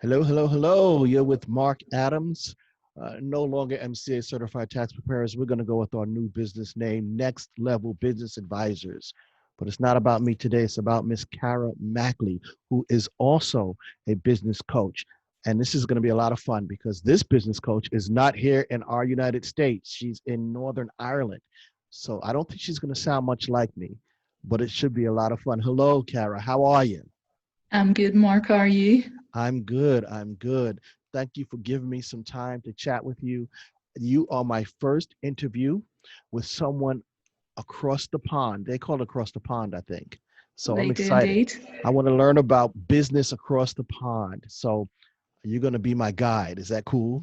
Hello, hello, hello. You're with Mark Adams, no longer MCA certified tax preparers. We're going to go with our new business name, Next Level Business Advisors. But it's not about me today. It's about Miss Cara Macklin, who is also a business coach. And this is going to be a lot of fun because this business coach is not here in our United States. She's in Northern Ireland. So I don't think she's going to sound much like me, but it should be a lot of fun. Hello, Cara. How are you? I'm good, Mark. How are you? I'm good. I'm good. Thank you for giving me some time to chat with you. You are my first interview with someone across the pond. They call it across the pond, I think. So I'm They do excited. indeed. I want to learn about business across the pond. So you're going to be my guide. Is that cool?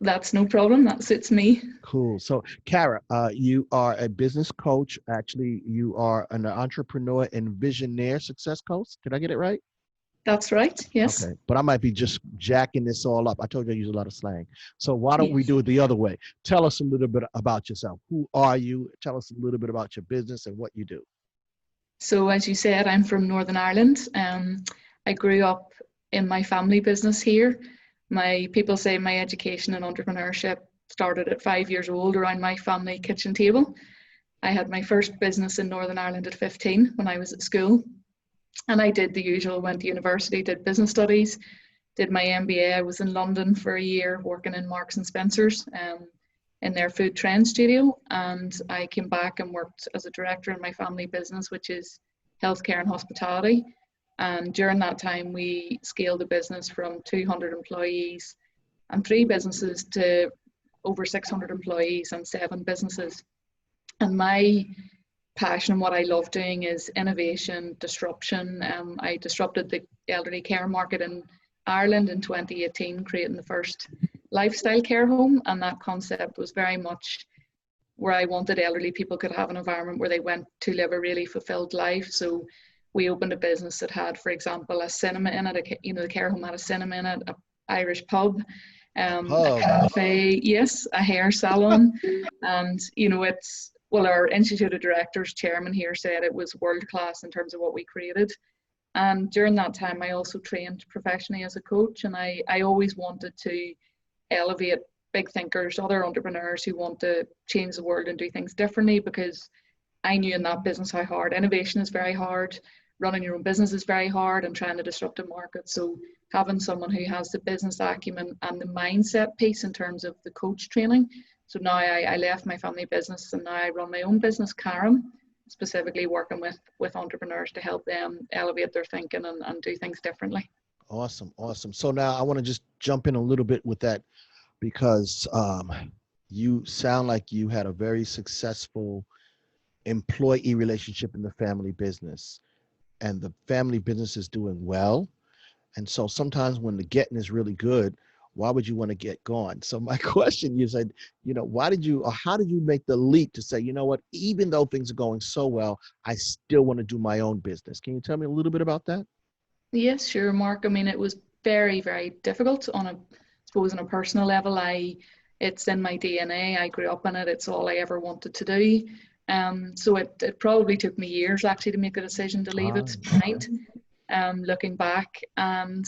That's no problem. That suits me. Cool. So, Cara, you are a business coach. Actually, you are an entrepreneur and visionaire success coach. Did I get it right? That's right. Yes. Okay, but I might be just jacking this all up. I told you I use a lot of slang. So why don't we Yes. do it the other way? Tell us a little bit about yourself. Who are you? Tell us a little bit about your business and what you do. So, as you said, I'm from Northern Ireland. I grew up in my family business here. My people say my education in entrepreneurship started at 5 years old around my family kitchen table. I had my first business in Northern Ireland at 15 when I was at school. And I did the usual, went to university, did business studies, did my MBA. I was in London for a year working in Marks and Spencer's in their food trend studio. And I came back and worked as a director in my family business, which is healthcare and hospitality. And during that time, we scaled the business from 200 employees and three businesses to over 600 employees and seven businesses. And my passion and what I love doing is innovation, disruption. I disrupted the elderly care market in Ireland in 2018, creating the first lifestyle care home. And that concept was very much where I wanted elderly people could have an environment where they went to live a really fulfilled life. So we opened a business that had, for example, a cinema in it. The care home had a cinema in it, an Irish pub, a Pub. cafe, yes, a hair salon. And, it's, well, our Institute of Directors chairman here said it was world class in terms of what we created. And during that time, I also trained professionally as a coach. And I always wanted to elevate big thinkers, other entrepreneurs who want to change the world and do things differently, because I knew in that business how hard innovation is. Very hard. Running your own business is very hard, and trying to disrupt a market. So having someone who has the business acumen and the mindset piece in terms of the coach training. So now I left my family business and now I run my own business, Caram, specifically working with entrepreneurs to help them elevate their thinking and do things differently. Awesome. Awesome. So now I want to just jump in a little bit with that because you sound like you had a very successful employee relationship in the family business, and the family business is doing well. And so sometimes when the getting is really good, why would you want to get gone? So my question is, why did you, or how did you make the leap to say, you know what, even though things are going so well, I still want to do my own business? Can you tell me a little bit about that? Yes, sure, Mark. I mean, it was very, very difficult on on a personal level. It's in my DNA. I grew up in it. It's all I ever wanted to do. So it probably took me years actually to make the decision to leave it behind. Looking back, and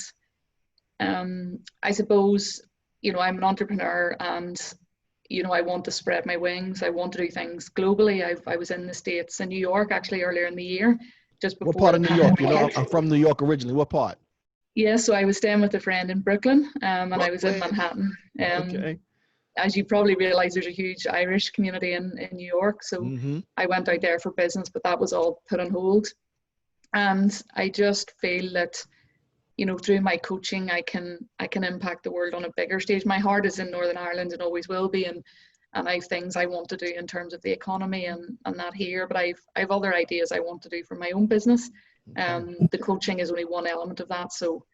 I suppose, I'm an entrepreneur, and I want to spread my wings. I want to do things globally. I was in the States, in New York actually earlier in the year, just What before part the of New York? pandemic I'm hit. from New York originally. What part? Yeah, so I was staying with a friend in Brooklyn, and I was in Brooklyn. Manhattan. Okay. As you probably realize, there's a huge Irish community in New York. So Mm-hmm. I went out there for business, but that was all put on hold. And I just feel that, through my coaching, I can impact the world on a bigger stage. My heart is in Northern Ireland and always will be, and I have things I want to do in terms of the economy and that here. But I've other ideas I want to do for my own business. Okay. The coaching is only one element of that. So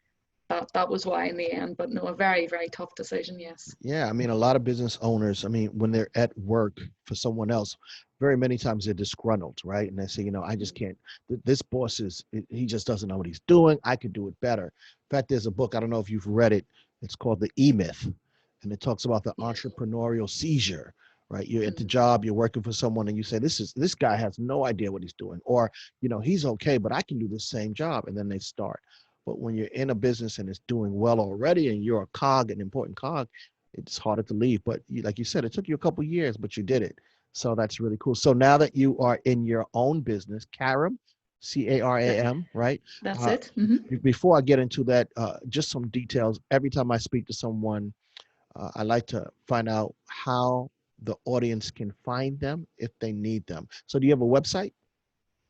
that was why in the end. But no, a very, very tough decision. Yes. Yeah, I mean, a lot of business owners, I mean, when they're at work for someone else, very many times they're disgruntled, right? And they say, I just can't, this boss he just doesn't know what he's doing. I could do it better. In fact, there's a book, I don't know if you've read it. It's called The E-Myth, and it talks about the entrepreneurial seizure, right? You're at the job, you're working for someone, and you say, this guy has no idea what he's doing, or, he's okay, but I can do the same job. And then they start. But when you're in a business and it's doing well already and you're a cog, an important cog, it's harder to leave. But like you said, it took you a couple of years, but you did it. So that's really cool. So now that you are in your own business, Caram, Caram, right? That's Uh, it. Hmm. Before I get into that, just some details. Every time I speak to someone, I like to find out how the audience can find them if they need them. So do you have a website?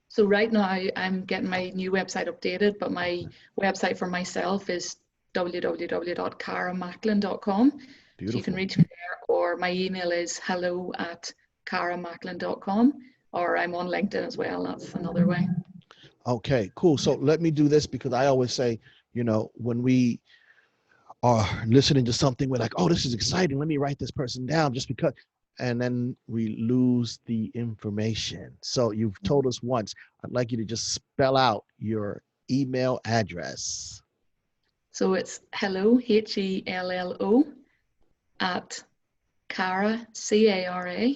So right now I'm getting my new website updated, but my website for myself is www.caramacklin.com. So you can Beautiful. reach me there, or my email is hello@caramacklin.com, or I'm on LinkedIn as well. That's another way. Okay, cool. So let me do this because I always say, when we are listening to something, we're like, oh, this is exciting. Let me write this person down just because. And then we lose the information. So you've told us once. I'd like you to just spell out your email address. So it's hello, HELLO, at Cara, CARA,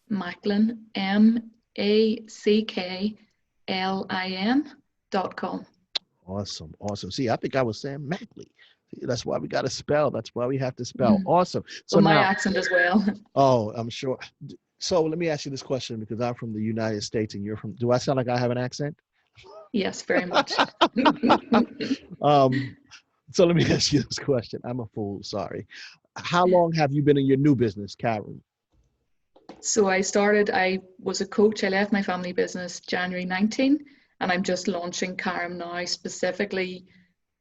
Macklin, MACKLIN.com. Awesome. Awesome. See, I think I was saying Mackley. That's why we got to spell. That's why we have to spell. Awesome. So Well, my now, accent as well. oh, I'm sure. So let me ask you this question because I'm from the United States and you're from, do I sound like I have an accent? Yes, very much. um, so let me ask you this question. I'm a fool. Sorry. How long have you been in your new business, Karen? So I was a coach. I left my family business January 19, and I'm just launching Caram now specifically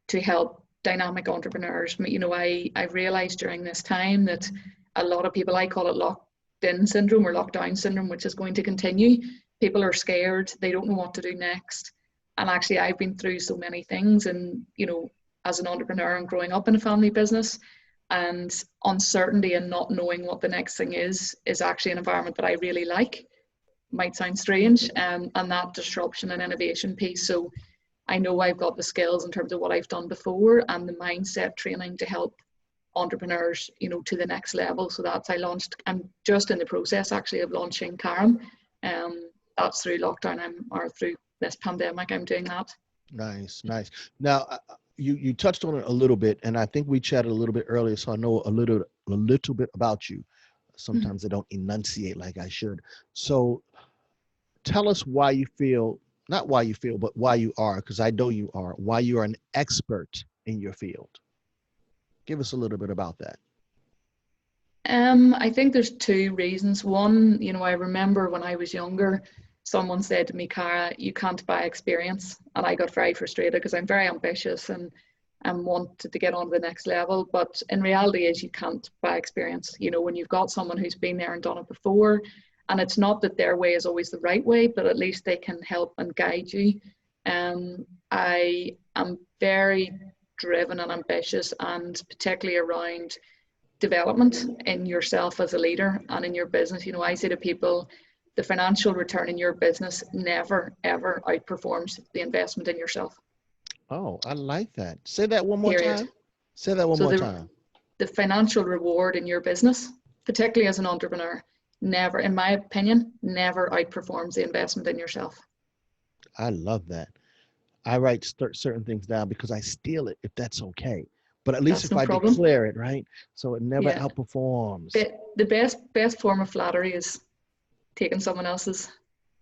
to help dynamic entrepreneurs. I realized during this time that a lot of people, I call it locked in syndrome or lockdown syndrome, which is going to continue. People are scared. They don't know what to do next. And actually, I've been through so many things, and, as an entrepreneur and growing up in a family business, and uncertainty and not knowing what the next thing is actually an environment that I really like. Might sound strange, and that disruption and innovation piece. So I know I've got the skills in terms of what I've done before and the mindset training to help entrepreneurs, to the next level. So I'm just in the process actually of launching Caram. That's through lockdown or through this pandemic, I'm doing that. Nice, nice. Now, you touched on it a little bit, and I think we chatted a little bit earlier, so I know a little bit about you. Sometimes I don't enunciate like I should. So tell us why you feel, not why you feel, but why you are, because I know you are, why you are an expert in your field. Give us a little bit about that. I think there's two reasons. One, I remember when I was younger, someone said to me, Cara, you can't buy experience. And I got very frustrated because I'm very ambitious and wanted to get on to the next level. But in reality is you can't buy experience. When you've got someone who's been there and done it before, and it's not that their way is always the right way, but at least they can help and guide you. I am very driven and ambitious, and particularly around development in yourself as a leader and in your business. I say to people, the financial return in your business never, ever outperforms the investment in yourself. Oh, I like that. Say that one more Period. time. Say that one So more time. the financial reward in your business, particularly as an entrepreneur, never, in my opinion, never outperforms the investment in yourself. I love that. I write certain things down because I steal it if that's okay. But at least That's if no I problem. declare it, right? So it never Yeah. outperforms. The best form of flattery is taking someone else's.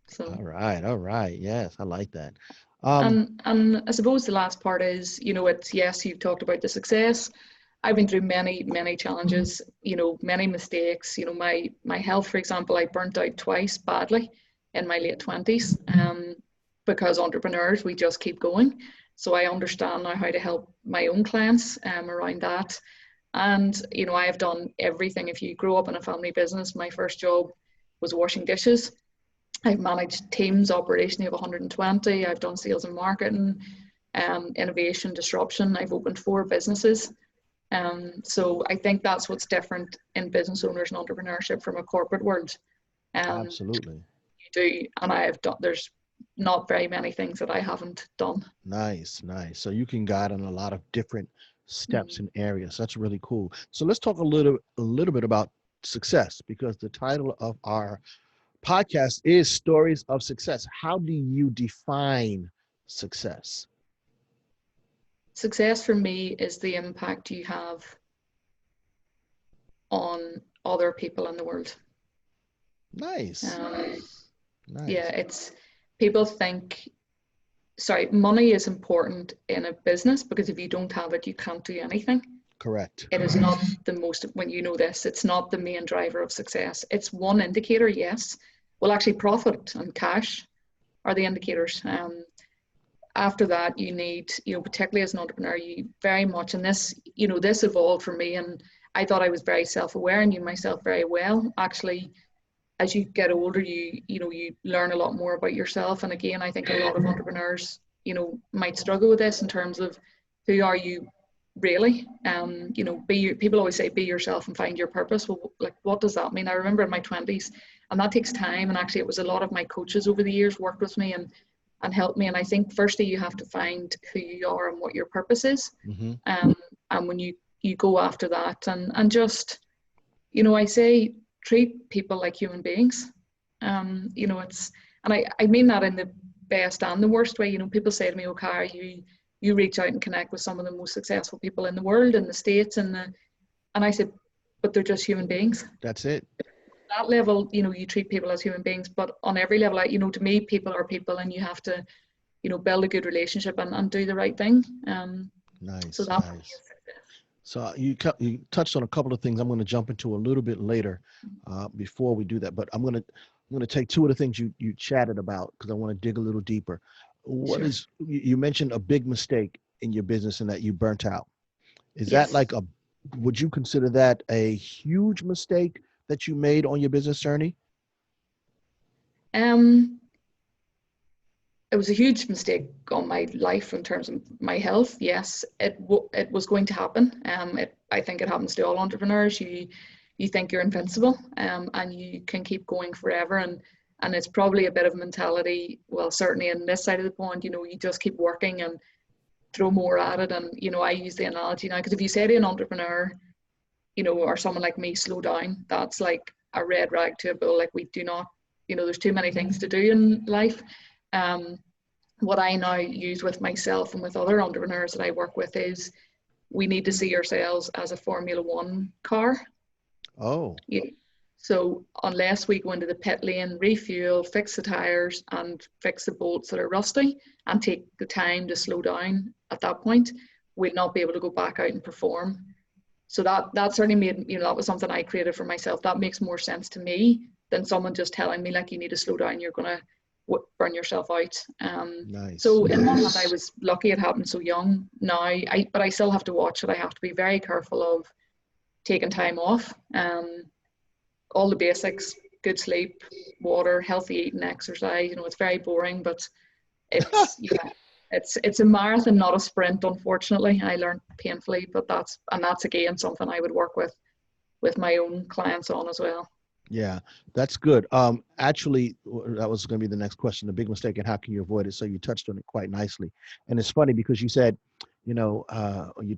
So All right, all right. Yes, I like that. Um, and I suppose the last part is, it's, yes, you've talked about the success. I've been through many challenges, many mistakes. My health, for example, I burnt out twice badly in my late 20s. Because entrepreneurs, we just keep going. So I understand now how to help my own clients around that. And, I have done everything. If you grow up in a family business, my first job was washing dishes. I've managed teams operationally of 120. I've done sales and marketing, innovation, disruption. I've opened 4 businesses. So I think that's what's different in business owners and entrepreneurship from a corporate world. Absolutely. You do, and I have done, there's not very many things that I haven't done. Nice, nice. So you can guide on a lot of different steps Mm. and areas. That's really cool. So let's talk a little bit about success because the title of our podcast is Stories of Success. How do you define success? success for me is the impact you have on other people in the world. Nice. Yeah, Nice. it's people think, sorry, money is important in a business because if you don't have it, you can't do anything. Correct. It is not the most, when you know this, it's not the main driver of success. It's one indicator, yes. Well, actually, profit and cash are the indicators. After that, you need, particularly as an entrepreneur, you very much, and this, this evolved for me, and I thought I was very self-aware and knew myself very well. Actually, as you get older, you learn a lot more about yourself. And again, I think a lot of entrepreneurs, might struggle with this in terms of who are you really? People always say, be yourself and find your purpose. Well, like, what does that mean? I remember in my 20s, and that takes time. And actually, it was a lot of my coaches over the years worked with me and helped me. And I think firstly, you have to find who you are and what your purpose is. Mm-hmm. And when you go after that, and just, I say, treat people like human beings. It's, and I mean that in the best and the worst way. People say to me, "Oh, Cara, you reach out and connect with some of the most successful people in the world, in the States," and I said, "But they're just human beings." That's it. That level, you treat people as human beings, but on every level, to me, people are people, and you have to, build a good relationship and do the right thing. Nice. So that Nice. So you touched on a couple of things I'm going to jump into a little bit later before we do that. But I'm going to take two of the things you chatted about because I want to dig a little deeper. What Sure. is, you mentioned a big mistake in your business and that you burnt out. Is Yes. that would you consider that a huge mistake that you made on your business journey? It was a huge mistake on my life in terms of my health. Yes, it was going to happen. I think it happens to all entrepreneurs. You think you're invincible, and you can keep going forever. And it's probably a bit of a mentality. Well, certainly in this side of the pond, you just keep working and throw more at it. And I use the analogy now, because if you say to an entrepreneur, or someone like me, slow down, that's like a red rag to a bull. Like, we do not, there's too many things to do in life. What I now use with myself and with other entrepreneurs that I work with is, we need to see ourselves as a Formula One car. Oh. Yeah. So unless we go into the pit lane, refuel, fix the tires and fix the bolts that are rusty and take the time to slow down at that point, we'll not be able to go back out and perform. So that certainly made, that was something I created for myself. That makes more sense to me than someone just telling me, like, you need to slow down, you're going to burn yourself out. Nice. So in one hand, I was lucky it happened so young. Now, but I still have to watch it. I have to be very careful of taking time off. All the basics: good sleep, water, healthy eating, exercise. It's very boring, but it's it's a marathon, not a sprint. Unfortunately, I learned painfully, but that's again something I would work with my own clients on as well. Yeah, that's good. Actually, that was going to be the next question, the big mistake and how can you avoid it? So you touched on it quite nicely. And it's funny because you said, you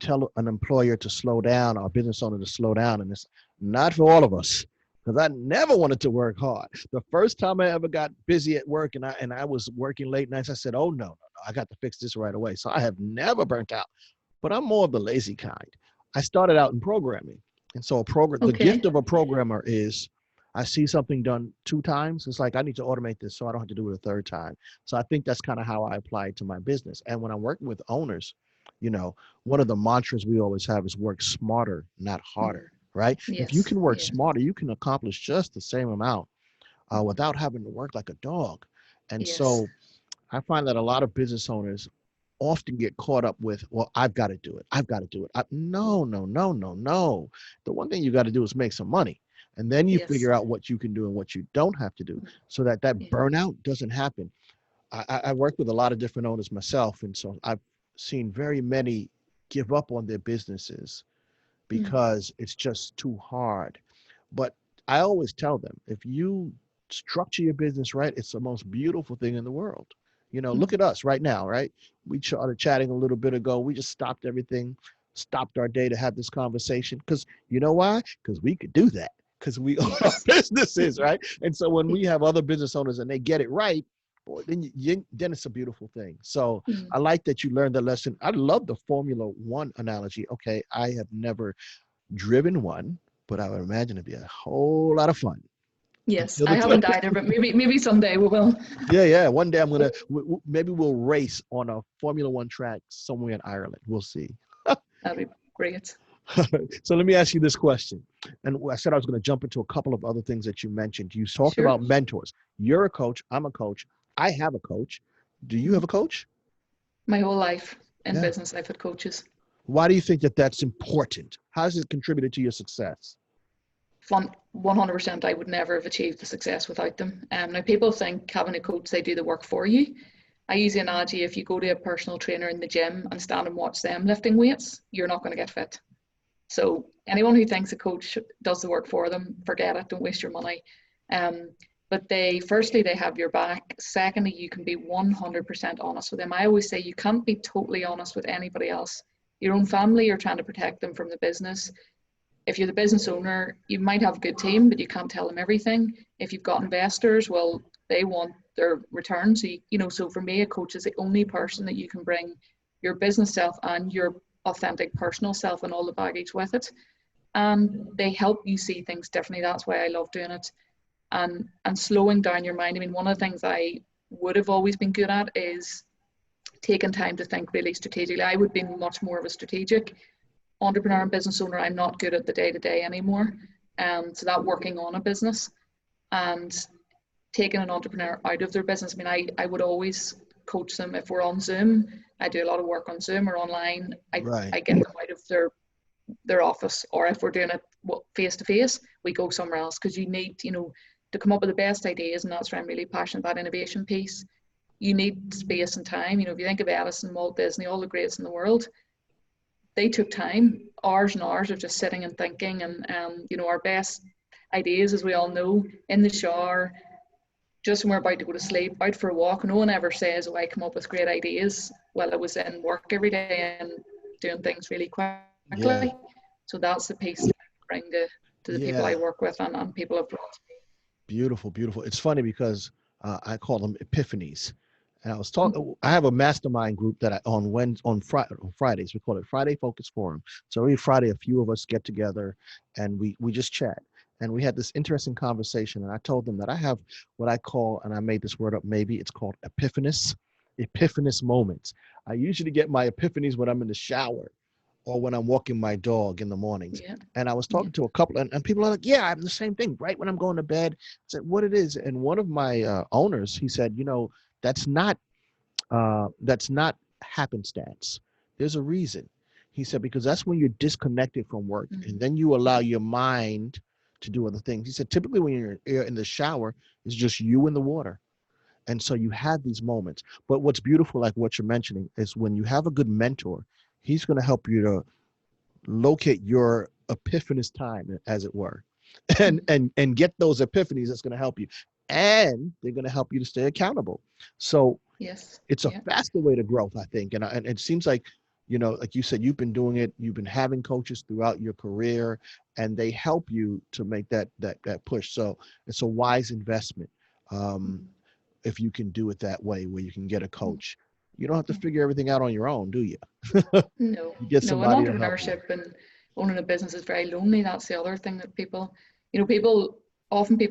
tell an employer to slow down or a business owner to slow down, and it's not for all of us, because I never wanted to work hard. The first time I ever got busy at work and I was working late nights, I said, oh, no, I got to fix this right away. So I have never burnt out, but I'm more of the lazy kind. I started out in programming. And so the gift of a programmer is, I see something done 2 times. It's like, I need to automate this so I don't have to do it a 3rd time. So I think that's kind of how I apply it to my business. And when I'm working with owners, one of the mantras we always have is work smarter, not harder, right? Yes. If you can work smarter, you can accomplish just the same amount without having to work like a dog. And so I find that a lot of business owners often get caught up with, well, I've got to do it. I've got to do it. No. The one thing you got to do is make some money. And then you figure out what you can do and what you don't have to do so that burnout doesn't happen. I work with a lot of different owners myself. And so I've seen very many give up on their businesses because it's just too hard. But I always tell them, if you structure your business right, it's the most beautiful thing in the world. Look at us right now, right? We started chatting a little bit ago. We just stopped everything, stopped our day to have this conversation. Because you know why? Because we could do that. Because we own our businesses, right? And so when we have other business owners and they get it right, boy, then it's a beautiful thing. So Mm. I like that you learned the lesson. I love the Formula One analogy. Okay, I have never driven one, but I would imagine it'd be a whole lot of fun. Yes, Until I the time. haven't either, but maybe someday we will. Yeah, yeah. One day I'm gonna maybe we'll race on a Formula One track somewhere in Ireland. We'll see. That'd be great. So let me ask you this question. And I said I was going to jump into a couple of other things that you mentioned. You talked Sure. about mentors. You're a coach. I'm a coach. I have a coach. Do you have a coach? My whole life in Yeah. business, I've had coaches. Why do you think that that's important? How has it contributed to your success? 100%, I would never have achieved the success without them. Now, people think having a coach, they do the work for you. I use the analogy, if you go to a personal trainer in the gym and stand and watch them lifting weights, you're not going to get fit. So anyone who thinks a coach does the work for them, forget it, don't waste your money. But firstly, they have your back. Secondly, you can be 100% honest with them. I always say you can't be totally honest with anybody else. Your own family, you're trying to protect them from the business. If you're the business owner, you might have a good team, but you can't tell them everything. If you've got investors, well, they want their returns. So for me, a coach is the only person that you can bring your business self and your authentic personal self and all the baggage with it. And they help you see things differently. That's why I love doing it. And slowing down your mind. I mean, one of the things I would have always been good at is taking time to think really strategically. I would be much more of a strategic entrepreneur and business owner. I'm not good at the day-to-day anymore. So that working on a business and taking an entrepreneur out of their business. I mean, I would always coach them if we're on Zoom. I do a lot of work on Zoom or online. Right. I get them out of their office, or if we're doing it face-to-face, we go somewhere else, because you need, to come up with the best ideas, and that's where I'm really passionate about innovation piece. You need space and time. If you think of Edison, Walt Disney, all the greats in the world, they took time, hours and hours of just sitting and thinking. And our best ideas, as we all know, in the shower, just when we're about to go to sleep, out for a walk. No one ever says, oh, I come up with great ideas while I was in work every day and doing things really quickly. Yeah. So that's the piece that I bring to the people I work with and people abroad. Beautiful, beautiful. It's funny because I call them epiphanies. And I was talking. I have a mastermind group that on Fridays. We call it Friday Focus Forum. So every Friday, a few of us get together and we just chat. And we had this interesting conversation. And I told them that I have what I call, and I made this word up, maybe it's called epiphanous moments. I usually get my epiphanies when I'm in the shower or when I'm walking my dog in the mornings. Yeah. And I was talking to a couple, and people are like, yeah, I'm the same thing, right when I'm going to bed. I said, what it is. And one of my owners, he said, that's not happenstance. There's a reason. He said, because that's when you're disconnected from work, and then you allow your mind to do other things. He said, typically when you're in the shower, it's just you and the water. And so you have these moments. But what's beautiful, like what you're mentioning, is when you have a good mentor, he's going to help you to locate your epiphanous time, as it were, and get those epiphanies. That's going to help you. And they're going to help you to stay accountable. So yes, it's a faster way to growth, I think. And it seems like, like you said, you've been doing it. You've been having coaches throughout your career, and they help you to make that push. So it's a wise investment. If you can do it that way, where you can get a coach. You don't have to figure everything out on your own, do you? No, You get and somebody to help you. entrepreneurship and owning a business is very lonely. That's the other thing that people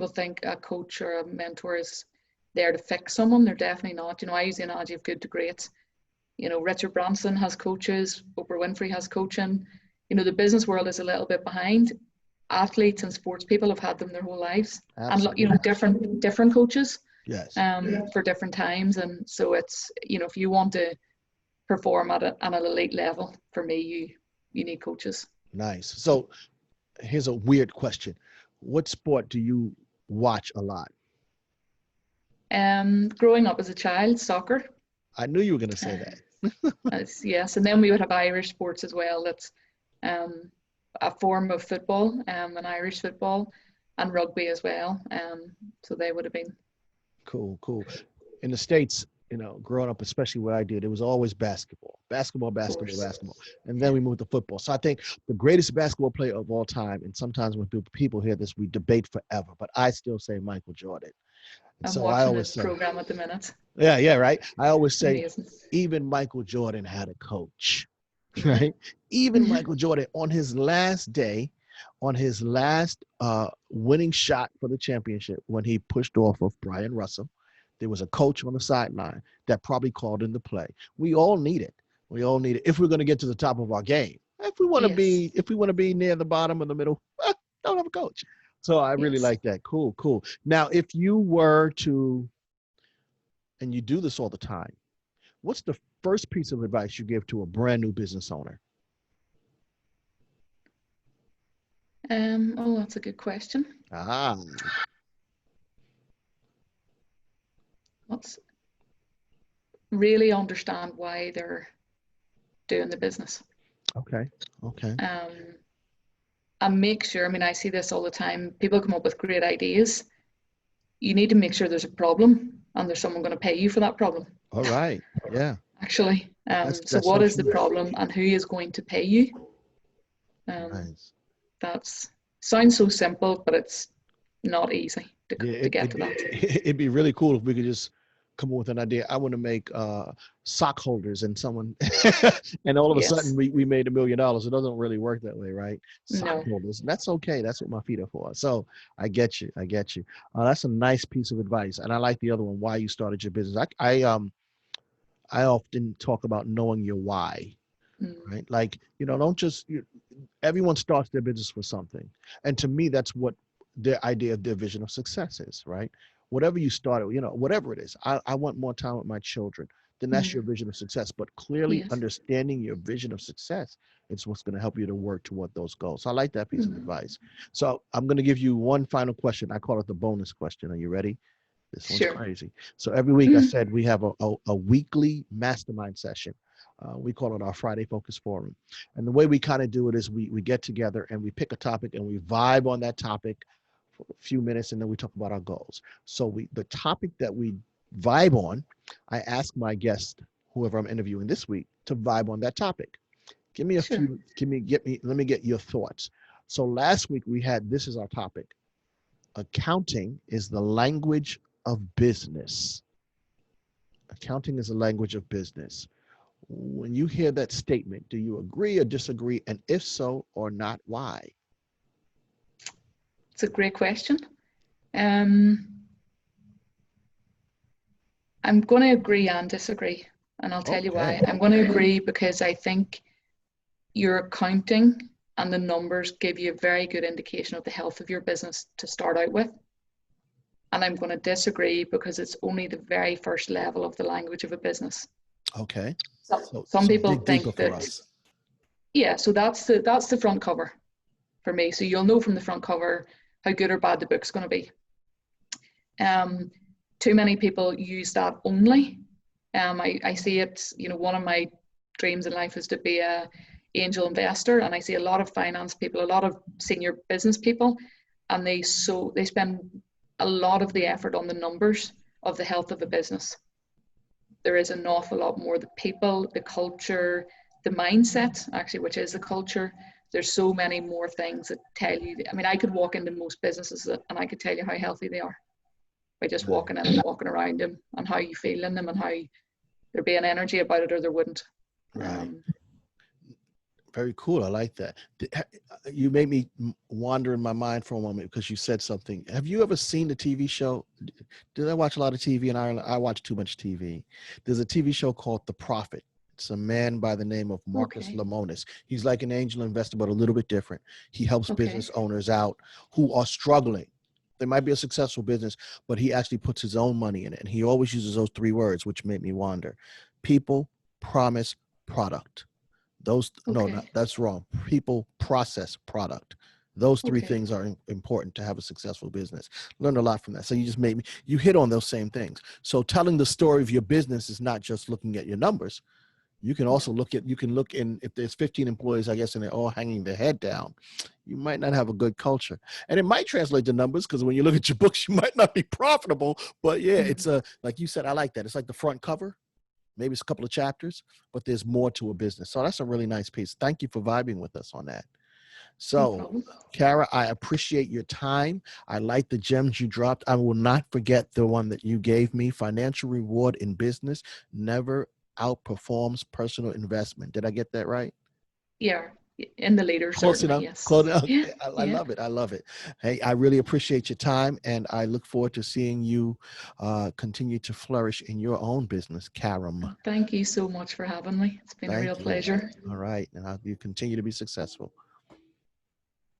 think a coach or a mentor is there to fix someone. They're definitely not. I use the analogy of good to great. Richard Branson has coaches, Oprah Winfrey has coaching. The business world is a little bit behind. Athletes and sports people have had them their whole lives. Absolutely. And different coaches. Yes. For different times. And so it's, if you want to perform at an elite level, for me, you need coaches. Nice. So here's a weird question. What sport do you watch a lot? Growing up as a child, soccer. I knew you were going to say that. Yes, and then we would have Irish sports as well. That's a form of football, an Irish football, and rugby as well. So they would have been Cool. In the States, growing up, especially what I did, it was always basketball, basketball, Of basketball, course. basketball. And then we moved to football. So I think the greatest basketball player of all time, and sometimes when people hear this, we debate forever, but I still say Michael Jordan. And I'm so I watching always his say, program at the minute. yeah, yeah, right. I always say, Amazing. even Michael Jordan had a coach, Hmm. right? Even Hmm. Michael Jordan on his last day, on his last winning shot for the championship, when he pushed off of Brian Russell, there was a coach on the sideline that probably called in the play. We all need it. We all need it if we're going to get to the top of our game. Yes. If we want to be near the bottom or the middle, don't have a coach. So I really Yes. like that. Cool, cool. Now, if you were to, and you do this all the time, what's the first piece of advice you give to a brand new business owner? Oh, that's a good question. Ah, Let's really understand why they're doing the business. okay, okay. Um, and make sure, I mean, I see this all the time. People come up with great ideas. You need to make sure there's a problem and there's someone going to pay you for that problem, All right. Yeah, actually. So that's what so is the true. problem and who is going to pay you? Um, Nice. that's sounds so simple, but it's not easy Yeah, to get to that. it'd be really cool if we could just come up with an idea. I want to make sock holders, and someone, and all of a sudden Yes. we made $1 million. It doesn't really work that way, right? Sock No. holders. That's okay. That's what my feet are for. So I get you. I get you. That's a nice piece of advice, and I like the other one. Why you started your business? I often talk about knowing your why, Mm. right? Like, don't just everyone starts their business for something. And to me, that's what their idea of their vision of success is, right? Whatever you started, whatever it is, I want more time with my children. Then that's your Mm. vision of success. But clearly Yes. understanding your vision of success is what's going to help you to work toward those goals. So I like that piece of Mm. advice. So I'm going to give you one final question. I call it the bonus question. Are you ready? This one's Sure. crazy. So every week I Mm. said we have a weekly mastermind session. We call it our Friday Focus Forum. And the way we kind of do it is we get together and we pick a topic and we vibe on that topic for a few minutes and then we talk about our goals. So the topic that we vibe on, I ask my guest, whoever I'm interviewing this week, to vibe on that topic. Give me a Sure. few, let me get your thoughts. So last week we had, this is our topic. Accounting is the language of business. Accounting is a language of business. When you hear that statement, do you agree or disagree? And if so or not, why? It's a great question. Um, I'm going to agree and disagree, and I'll tell you Okay. why. I'm going to agree because I think your accounting and the numbers give you a very good indication of the health of your business to start out with. And I'm going to disagree because it's only the very first level of the language of a business. Okay. So So some so people dig deeper think for that, us. yeah, so that's the front cover for me. So you'll know from the front cover how good or bad the book's going to be. Um, Too many people use that only. I see it, one of my dreams in life is to be a angel investor, and I see a lot of finance people, a lot of senior business people, and they spend a lot of the effort on the numbers of the health of a business. There is an awful lot more: the people, the culture, the mindset, actually, which is the culture. There's so many more things that tell you. I mean, I could walk into most businesses and I could tell you how healthy they are by just Nice. walking in and walking around them, and how you feel in them, and how there'd be an energy about it or there wouldn't. Right. Um, Very cool. I like that. You made me wander in my mind for a moment because you said something. Have you ever seen the TV show? Did I watch a lot of TV in Ireland? I watch too much TV. There's a TV show called The Prophet. It's a man by the name of Marcus okay, Lemonis. He's like an angel investor, but a little bit different. He helps okay, business owners out who are struggling. They might be a successful business, but he actually puts his own money in it. And he always uses those three words, which made me wonder. People, promise, product. Those, no, okay, not, that's wrong. People, process, product. Those three okay. things are important to have a successful business. Learned a lot from that. So you just made me, you hit on those same things. So telling the story of your business is not just looking at your numbers. You can also you can look in, if there's 15 employees, I guess, and they're all hanging their head down, you might not have a good culture. And it might translate to numbers, because when you look at your books, you might not be profitable. But yeah, it's like you said, I like that. It's like the front cover. Maybe it's a couple of chapters, but there's more to a business. So that's a really nice piece. Thank you for vibing with us on that. No So, problem. Cara, I appreciate your time. I like the gems you dropped. I will not forget the one that you gave me. Financial reward in business never outperforms personal investment. Did I get that right? Yeah, in the leader, Close certainly, enough. yes. Close enough. Yeah, I yeah. love it. I love it. Hey, I really appreciate your time, and I look forward to seeing you continue to flourish in your own business, Caram. Thank you so much for having me. It's been a real Thank you. pleasure. All right. And I hope you continue to be successful.